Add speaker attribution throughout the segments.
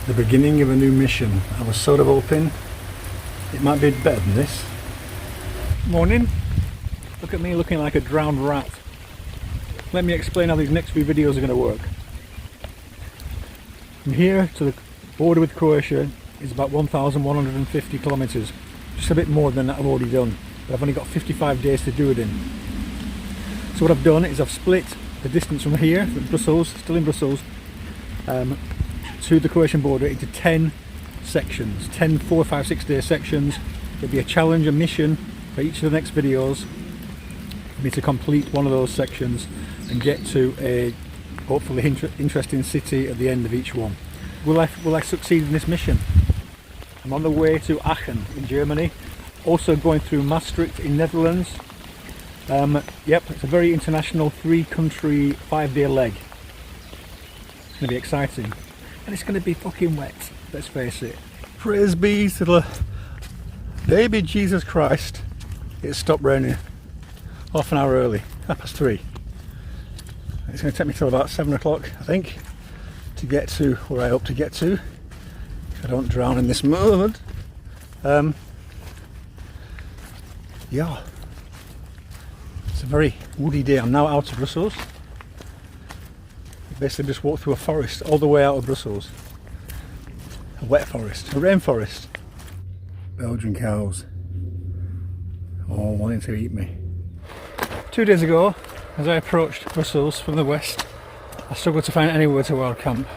Speaker 1: The beginning of a new mission. I was sort of hoping it might be better than this. Morning. Look at me looking like a drowned rat. Let me explain how these next few videos are going to work. From here to the border with Croatia is about 1,150 kilometres. Just a bit more than that I've already done. But I've only got 55 days to do it in. So what I've done is I've split the distance from here, from Brussels, still in Brussels, to the Croatian border into 10 sections. 10 4, 5, 6 day sections. There'll be a challenge, a mission for each of the next videos for me to complete one of those sections and get to a hopefully interesting city at the end of each one. Will I succeed in this mission? I'm on the way to Aachen in Germany, also going through Maastricht in Netherlands. Yep, it's a very international 3-country 5-day leg. It's going to be exciting. And it's going to be fucking wet, let's face it. Praise be to the baby Jesus Christ. It stopped raining half an hour early, 3:30. It's going to take me till about 7 o'clock, I think, to get to where I hope to get to, if I don't drown in this mud. Yeah, it's a very woody day. I'm now out of Brussels. I basically just walked through a forest all the way out of Brussels. A wet forest, a rainforest. Belgian cows, all wanting to eat me. 2 days ago, as I approached Brussels from the west, I struggled to find anywhere to wild camp.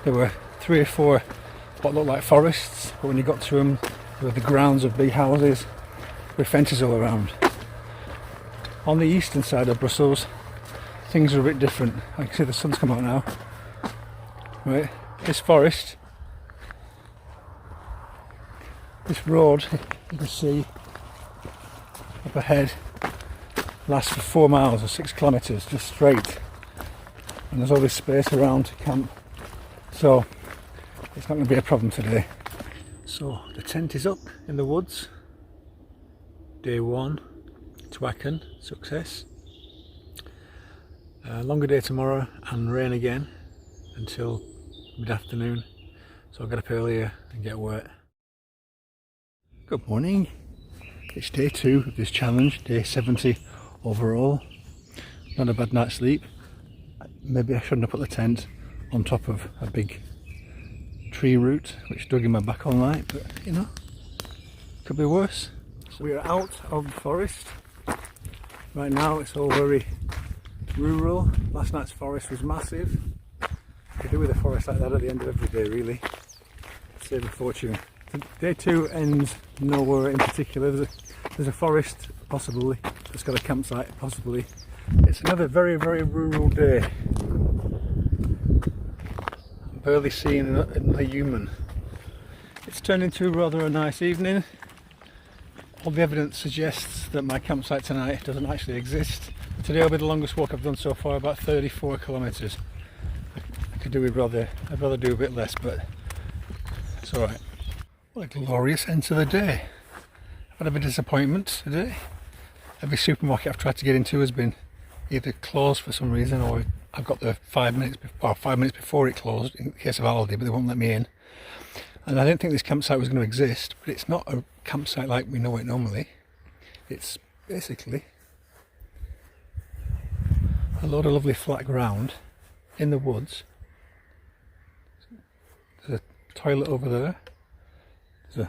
Speaker 1: There were 3 or 4 what looked like forests, but when you got to them, there were the grounds of big houses with fences all around. On the eastern side of Brussels, things are a bit different. I can see the sun's come out now. Right, this forest, this road, you can see up ahead, lasts for 4 miles or 6 kilometres, just straight. And there's all this space around to camp. So, it's not going to be a problem today. So, the tent is up in the woods. Day 1 to Aachen, success. Longer day tomorrow and rain again until mid-afternoon. So I'll get up earlier and get wet. Good morning. It's day 2 of this challenge, day 70 overall. Not a bad night's sleep. Maybe I shouldn't have put the tent on top of a big tree root which dug in my back all night, but you know, could be worse. We are out of the forest. Right now it's all very rural. Last night's forest was massive. You could do with a forest like that at the end of every day, really. Save a fortune. Day 2 ends nowhere in particular. There's a forest, possibly, that's got a campsite, possibly. It's another very, very rural day. I'm barely seeing a human. It's turned into rather a nice evening. All the evidence suggests that my campsite tonight doesn't actually exist. Today will be the longest walk I've done so far, about 34 kilometres. I could do with I'd rather do a bit less, but it's alright. What a glorious end to the day. I've had a bit of disappointment today. Every supermarket I've tried to get into has been either closed for some reason, or I've got there 5 minutes before it closed in case of holiday, but they won't let me in. And I didn't think this campsite was going to exist, but it's not a campsite like we know it normally. It's basically a load of lovely flat ground in the woods. There's a toilet over there. There's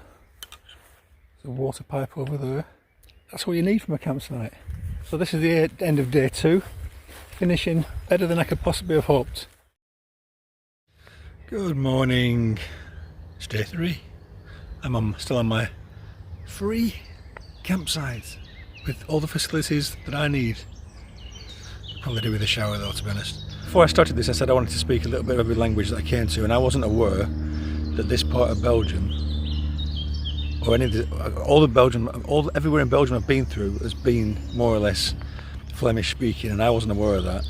Speaker 1: a water pipe over there. That's what you need from a campsite. So this is the end of day 2, finishing better than I could possibly have hoped. Good morning. It's day 3. I'm still on my free campsite with all the facilities that I need. Probably do with a shower though, to be honest. Before I started this, I said I wanted to speak a little bit of every language that I came to, and I wasn't aware that this part of Belgium, or any of the, everywhere in Belgium I've been through has been more or less Flemish speaking, and I wasn't aware of that.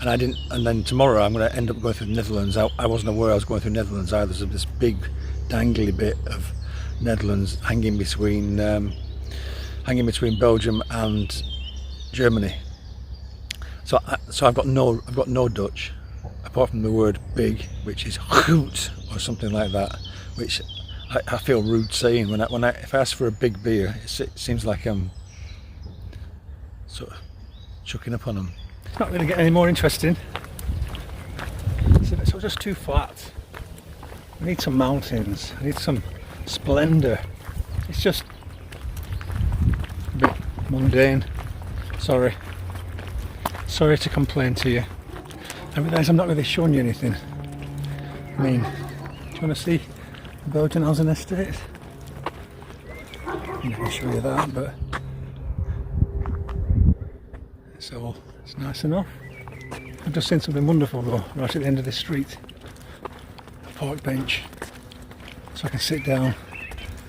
Speaker 1: And I didn't. And then tomorrow I'm going to end up going through the Netherlands. I wasn't aware I was going through Netherlands either. There's this big dangly bit of Netherlands hanging between Belgium and Germany. So I've got no Dutch. apart from the word big, which is hoot or something like that, which I feel rude saying if I ask for a big beer. It seems like I'm sort of chucking up on them. It's not really getting any more interesting. It's just too flat. I need some mountains. I need some splendour. It's just a bit mundane. Sorry to complain to you. I realise I'm not really showing you anything. I mean, do you want to see the Belgian housing estate? I can show you that, but it's nice enough. I've just seen something wonderful though, right at the end of this street. A park bench, so I can sit down,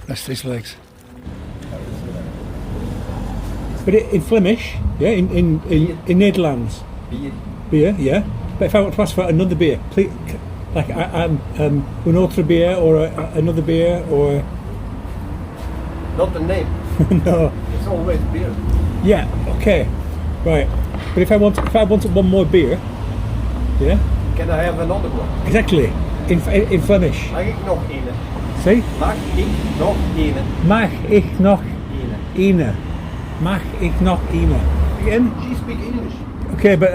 Speaker 1: rest these legs. But in Flemish, yeah, in Netherlands, beer, yeah. But if I want to ask for another beer, please, like an autre beer or another beer or
Speaker 2: not the name.
Speaker 1: No,
Speaker 2: it's always beer.
Speaker 1: Yeah, okay, right. But if I wanted one more beer, yeah.
Speaker 2: Can I have another one?
Speaker 1: Exactly, in Flemish.
Speaker 2: Mag ik nog ene?
Speaker 1: See?
Speaker 2: Mag ik nog ene?
Speaker 1: Mag ik nog ene? Mag ik nog ene? Again?
Speaker 2: She speak English.
Speaker 1: Okay, but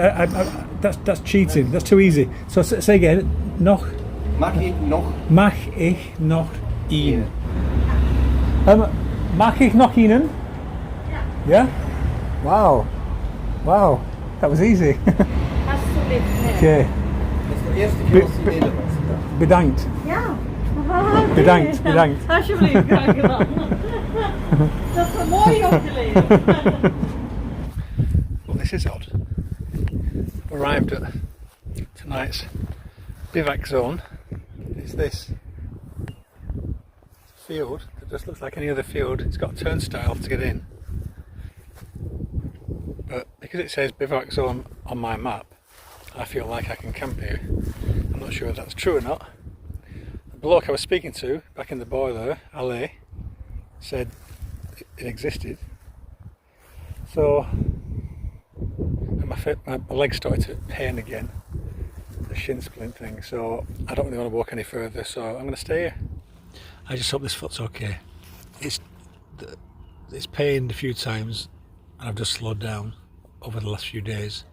Speaker 1: that's cheating. That's too easy. So say again. Nog.
Speaker 2: Mag ik nog?
Speaker 1: Mag ik nog ene? Mag ik nog ene? Yeah. Wow. That was easy.
Speaker 3: Alsjeblieft.
Speaker 1: Okay.
Speaker 2: Dat is de eerste keer als in Nederlands.
Speaker 1: Bedankt.
Speaker 3: Ja.
Speaker 1: Bedankt.
Speaker 3: Alsjeblieft, graag gedaan. Dat is mooi opgeleverd.
Speaker 1: Well, this is odd. Arrived at tonight's bivouac zone. It's this field that just looks like any other field. It's got a turnstile to get in. But because it says bivouac zone on my map, I feel like I can camp here. I'm not sure if that's true or not. The bloke I was speaking to back in the boiler, Ale, said it existed. So my legs started to pain again, the shin splint thing, so I don't really want to walk any further, so I'm going to stay here. I just hope this foot's okay. It's pained a few times and I've just slowed down over the last few days,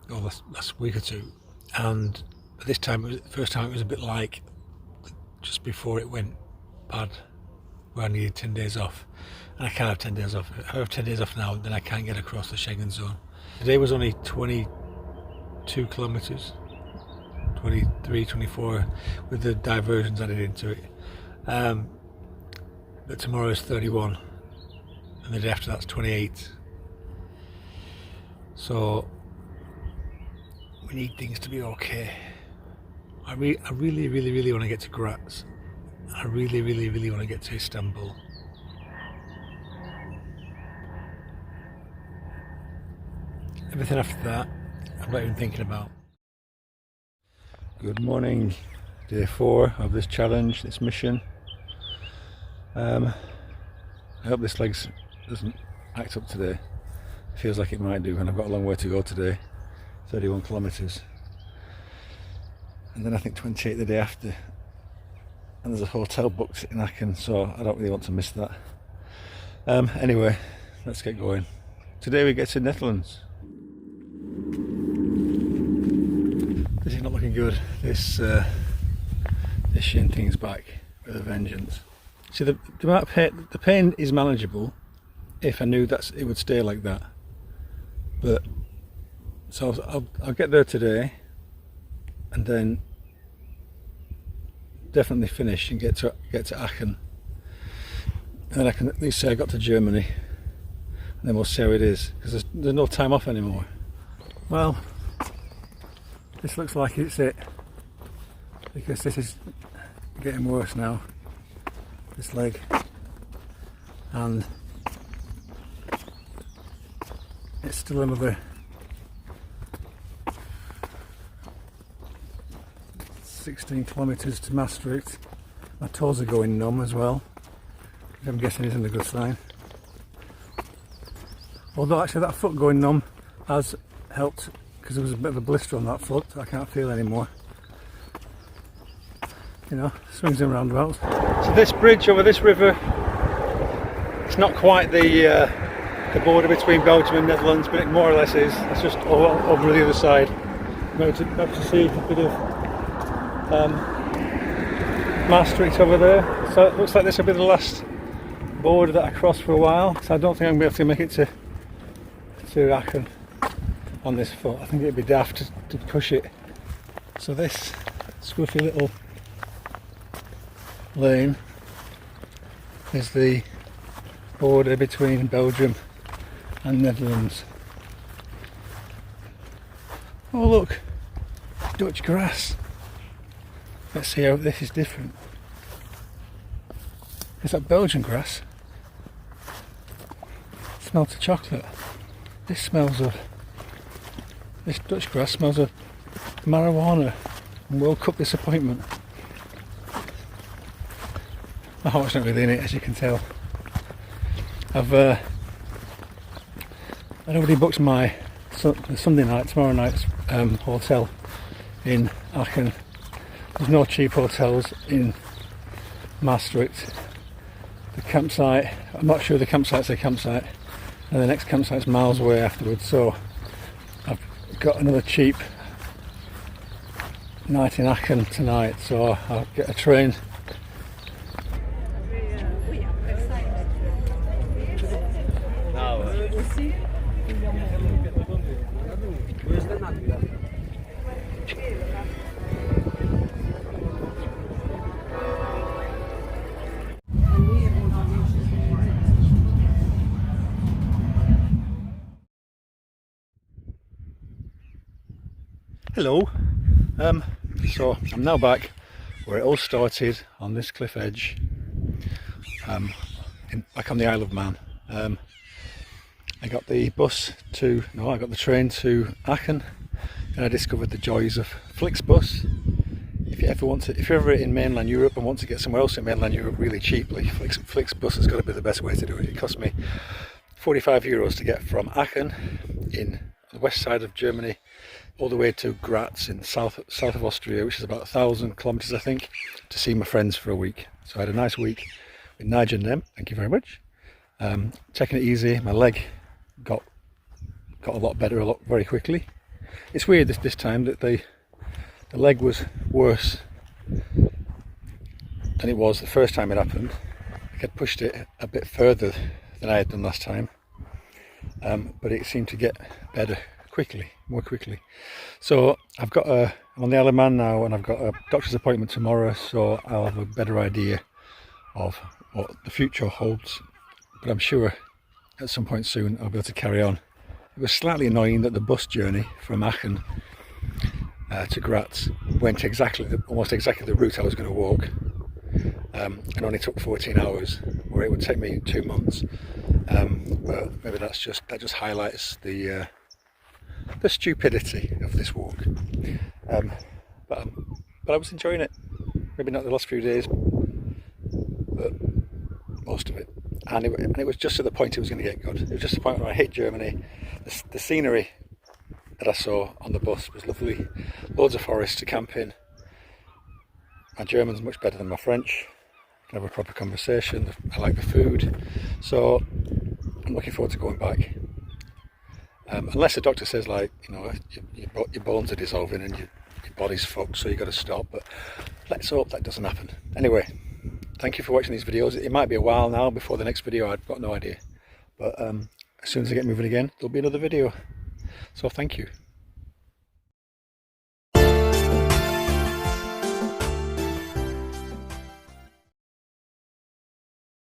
Speaker 1: or last week or two, and this time, the first time it was a bit like just before it went bad, where I needed 10 days off, and I can't have 10 days off. If I have 10 days off now, then I can't get across the Schengen Zone. Today was only 22 kilometres, 23, 24, with the diversions added into it. But tomorrow is 31, and the day after that's 28. So we need things to be okay. I really want to get to Graz. I really want to get to Istanbul. Everything after that, I'm not even thinking about. Good morning, day 4 of this challenge, this mission. I hope this leg doesn't act up today. It feels like it might do, and I've got a long way to go today, 31 kilometres. And then I think 28 the day after. And there's a hotel booked in Aachen, so I don't really want to miss that. Anyway, let's get going. Today we get to Netherlands. This is not looking good. This shin thing's back with a vengeance. See, the amount of pain, the pain is manageable if I knew that it would stay like that. But so I'll get there today, and then definitely finish and get to Aachen, and then I can at least say I got to Germany, and then we'll see how it is, because there's no time off anymore. Well, this looks like it's it, because this is getting worse now, this leg, and it's still another 16 kilometres to Maastricht. My toes are going numb as well, which I'm guessing isn't a good sign. Although actually that foot going numb has helped because there was a bit of a blister on that foot that I can't feel anymore. You know, swings and roundabouts. So this bridge over this river, it's not quite the border between Belgium and Netherlands, but it more or less is. It's just over the other side. Maybe to see a bit of Maastricht over there. So it looks like this will be the last border that I cross for a while. So I don't think I'm going to be able to make it to Aachen on this foot. I think it'd be daft to push it. So this scruffy little lane is the border between Belgium and Netherlands. Oh look, Dutch grass. Let's see how this is different. Is that Belgian grass? It smells of chocolate. This Dutch grass smells of marijuana and World Cup disappointment. My heart's not really in it, as you can tell. I've already booked my Sunday night, tomorrow night's hotel in Aachen. There's no cheap hotels in Maastricht. The campsite, I'm not sure the campsite's a campsite, and the next campsite's miles away afterwards, so I've got another cheap night in Aachen tonight, so I'll get a train. Hello, so I'm now back where it all started, on this cliff edge, back on the Isle of Man. I got the train to Aachen, and I discovered the joys of Flixbus. If you're ever in mainland Europe and want to get somewhere else in mainland Europe really cheaply, Flixbus has got to be the best way to do it. It cost me €45 to get from Aachen in the west side of Germany all the way to Graz in south of Austria, which is about 1,000 kilometres I think, to see my friends for a week. So I had a nice week with Nigel and them, thank you very much. Taking it easy, my leg got a lot better very quickly. It's weird this time that the leg was worse than it was the first time it happened. I had pushed it a bit further than I had done last time, but it seemed to get better more quickly. So I'm on the Isle of Man now, and I've got a doctor's appointment tomorrow, so I'll have a better idea of what the future holds. But I'm sure at some point soon I'll be able to carry on. It was slightly annoying that the bus journey from Aachen to Graz went almost exactly the route I was going to walk, and only took 14 hours, where it would take me 2 months. But maybe that just highlights the stupidity of this walk. But I was enjoying it. Maybe not the last few days, but most of it. And it was just to the point it was going to get good. It was just the point where I hit Germany. The scenery that I saw on the bus was lovely. Loads of forests to camp in. My German's much better than my French. I can have a proper conversation. I like the food. So I'm looking forward to going back. Unless the doctor says, like, your bones are dissolving and your body's fucked, so you've got to stop. But let's hope that doesn't happen. Anyway, thank you for watching these videos. It might be a while now before the next video, I've got no idea. But as soon as I get moving again, there'll be another video. So thank you.